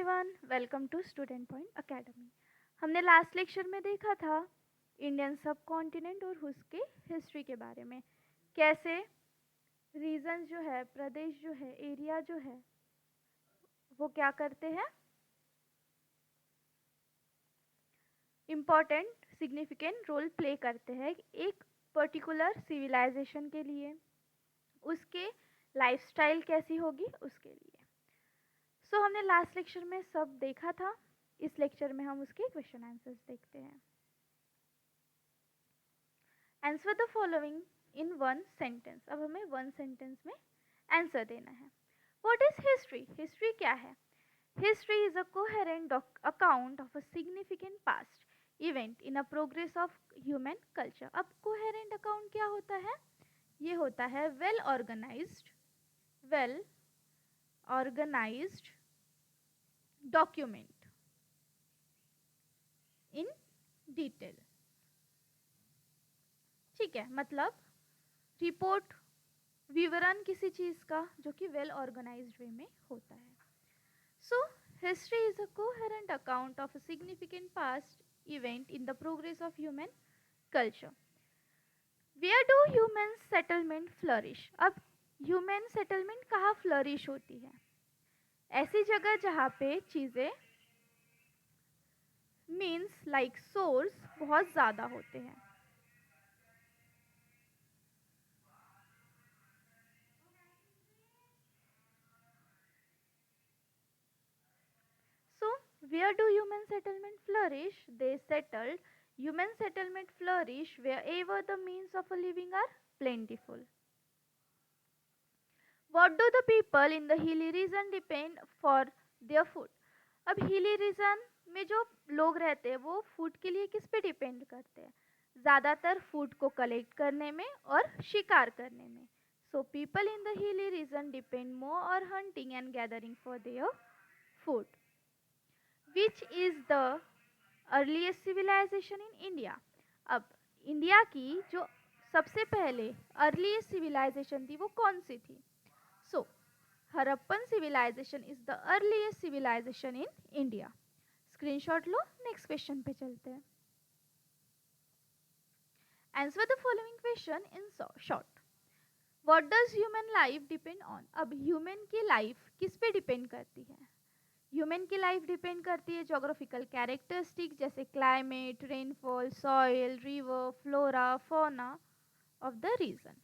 Everyone, welcome to student point academy. हमने last lecture में देखा था इंडियन सब कॉन्टिनेंट और उसके हिस्ट्री के बारे में, कैसे रीजन जो है, प्रदेश जो है, एरिया जो है, वो क्या करते हैं, इम्पॉर्टेंट सिग्निफिकेंट रोल प्ले करते हैं एक पर्टिकुलर सिविलाइजेशन के लिए, उसके लाइफस्टाइल कैसी होगी उसके लिए। हमने लास्ट लेक्चर में सब देखा था। इस लेक्चर में हम उसके क्वेश्चन आंसर्स देखते हैं। Answer the following in one sentence. अब हमें वन सेंटेंस में आंसर देना है। What is history? हिस्ट्री क्या है? History is a coherent account of a significant past event in a progress of human culture. अब कोहेरेंट अकाउंट क्या होता है? ये होता है well organised document in detail. ठीक है, मतलब रिपोर्ट, विवरण किसी चीज़ का जो कि वेल ऑर्गेनाइज्ड वे में होता है। So history is a coherent account of a significant past event in the progress of human culture. Where do human settlement flourish? अब ह्यूमन सेटलमेंट कहाँ फ्लरिश होती है? ऐसी जगह जहाँ पे चीज़ें मीन्स लाइक सोर्स बहुत ज़्यादा होते हैं। So, where do human settlement flourish? Human settlement flourish wherever the means of a living are plentiful. What do the people in the hilly region depend for their food? अब hilly region में जो लोग रहते हैं वो food के लिए किस पे डिपेंड करते हैं? ज़्यादातर फूड को कलेक्ट करने में और शिकार करने में। So people in the hilly region depend more और hunting and gathering for their food. Which is the earliest civilization in India? अब इंडिया की जो सबसे पहले अर्लीस्ट सिविलाइजेशन थी वो कौन सी थी? So Harappan civilization is the earliest civilization in India. Screenshot लो, नेक्स्ट क्वेश्चन पे चलते हैं। Answer the following question in short. What does human life depend on? अब ह्यूमन की लाइफ किस पे डिपेंड करती है? ह्यूमन की लाइफ डिपेंड करती है जोग्राफिकल कैरेक्टरिस्टिक जैसे climate, rainfall, soil, river, flora, fauna of the region.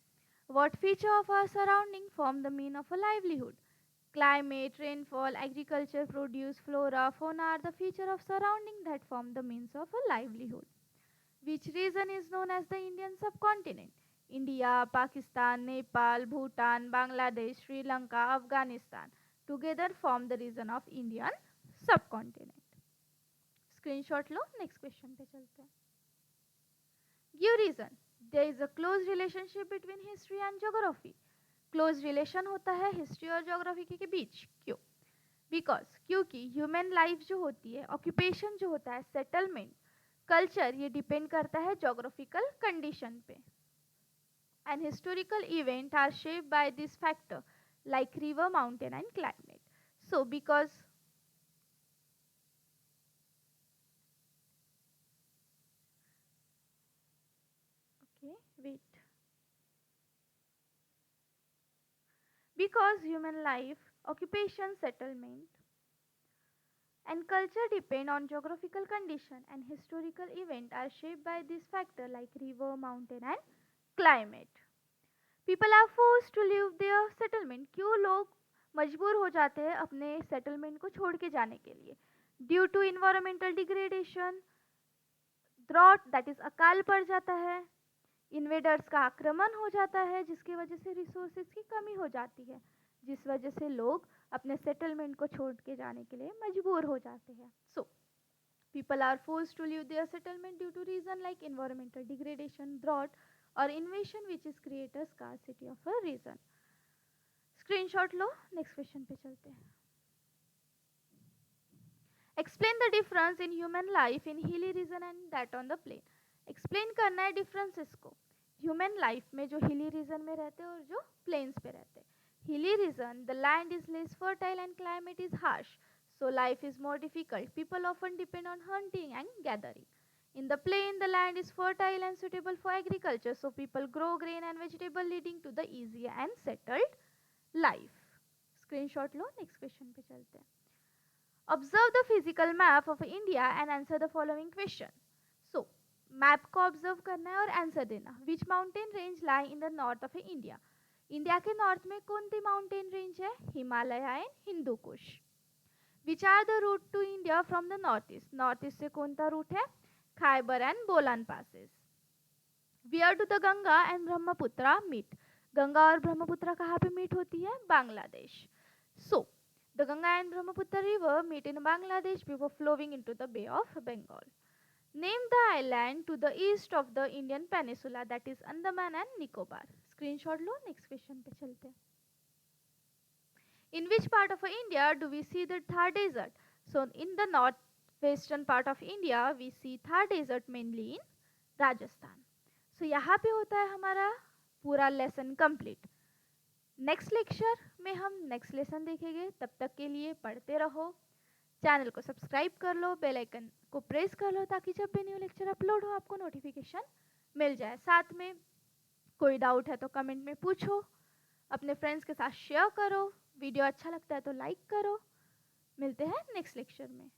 What feature of our surrounding form the mean of a livelihood? Climate, rainfall, agriculture, produce, flora, fauna are the feature of surrounding that form the means of a livelihood. Which region is known as the Indian subcontinent? India, Pakistan, Nepal, Bhutan, Bangladesh, Sri Lanka, Afghanistan together form the region of Indian subcontinent. Screenshot low, next question पे चलते हैं। Give reason. There is a close relationship between history and geography. Close relation होता है history और geography के बीच। क्यों? Because क्योंकि human life जो होती है, ऑक्यूपेशन जो होता है, सेटलमेंट, कल्चर, ये डिपेंड करता है जोग्राफिकल कंडीशन पे। And historical event are shaped by this factor like river, mountain and climate. So because wait, because human life, occupation, settlement and culture depend on geographical condition and historical event are shaped by this factor like river, mountain and climate. People are forced to leave their settlement. क्यों लोग मजबूर हो जाते हैं अपने settlement को छोड़ के जाने के लिए? Due to environmental degradation, drought that is अकाल पड़ जाता है, इन्वेडर्स का आक्रमण हो जाता है जिसकी वजह से रिसोर्सेज की कमी हो जाती है, जिस वजह से लोग अपने सेटलमेंट को छोड़ के जाने के लिए मजबूर हो जाते हैं। So people are forced to leave their settlement due to reason like environmental degradation, drought और invasion which is create a scarcity of a region. Screenshot लो, नेक्स्ट क्वेश्चन पे चलते हैं। Explain the difference in human life in hilly region and that on the plain. Explain करना है differences को human life में जो हिली रीजन में रहते हैं और जो प्लेन्स पे रहते हैं। Hilly region, the land is less fertile and climate is harsh, so life is more difficult. People often depend on hunting and gathering. In the plain, the land is fertile and suitable for agriculture, so people grow grain and vegetable, leading to the easier and settled life. Screenshot low, next question पे चलते हैं. Observe the physical map of India and answer the following question. So, map को observe करना है और answer देना. Which mountain range lie in the north of India. India के north में कौन सी माउंटेन रेंज है? Himalaya and Hindu Kush. Which are the route to India from the north east. North east से कौन सा रूट है? Khyber and Bolan passes. Where do the Ganga and Brahmaputra meet. Ganga और ब्रह्मपुत्रा कहाँ पे मीट होती है? बांग्लादेश. सो the Ganga and Brahmaputra river meet in Bangladesh before flowing into the Bay of Bengal. Name the island to the east of the Indian peninsula, that is Andaman and Nicobar. Screenshot low, next question पे चलते हैं. In which part of India do we see the Thar desert? So in the northwestern part of India we see Thar desert mainly in Rajasthan. So यहाँ पे होता है हमारा पूरा lesson complete. Next lecture में हम नेक्स्ट लेसन देखेंगे. तब तक के लिए पढ़ते रहो, चैनल को सब्सक्राइब कर लो, बेल आइकन को प्रेस कर लो ताकि जब भी न्यू लेक्चर अपलोड हो आपको नोटिफिकेशन मिल जाए. साथ में कोई डाउट है तो कमेंट में पूछो, अपने फ्रेंड्स के साथ शेयर करो, वीडियो अच्छा लगता है तो लाइक करो. मिलते हैं नेक्स्ट लेक्चर में.